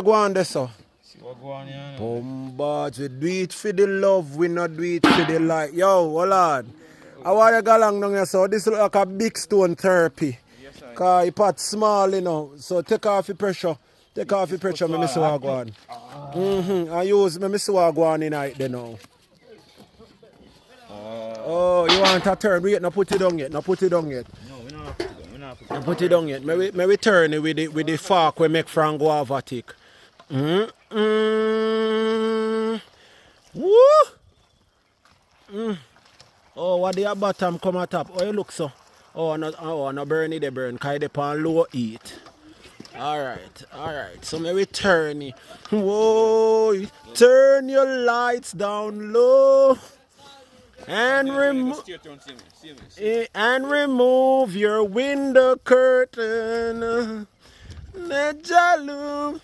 go on there, so. See what go on here. Bombard, we do it for the love, we not do it for the like. Yo, hold on. I want to go along down here, so this look like a big stone therapy. Yes, sir. Because it pot small, you know. So take off the pressure. Take off the pressure, let me see what go on. I use, let me see what go on in it there now. Oh, you want to turn? Wait, no put it down yet. No put it down yet. No, we not put it down. We not put it No down. put it down yet. May we turn it with the fork we make from guava thick. Woo! Oh, what the bottom come at top? Oh, you look so. Oh, no burn it, they burn. Because they on low heat. Alright. So maybe turn it. Whoa, turn your lights down low. And remove your window curtain. Let your love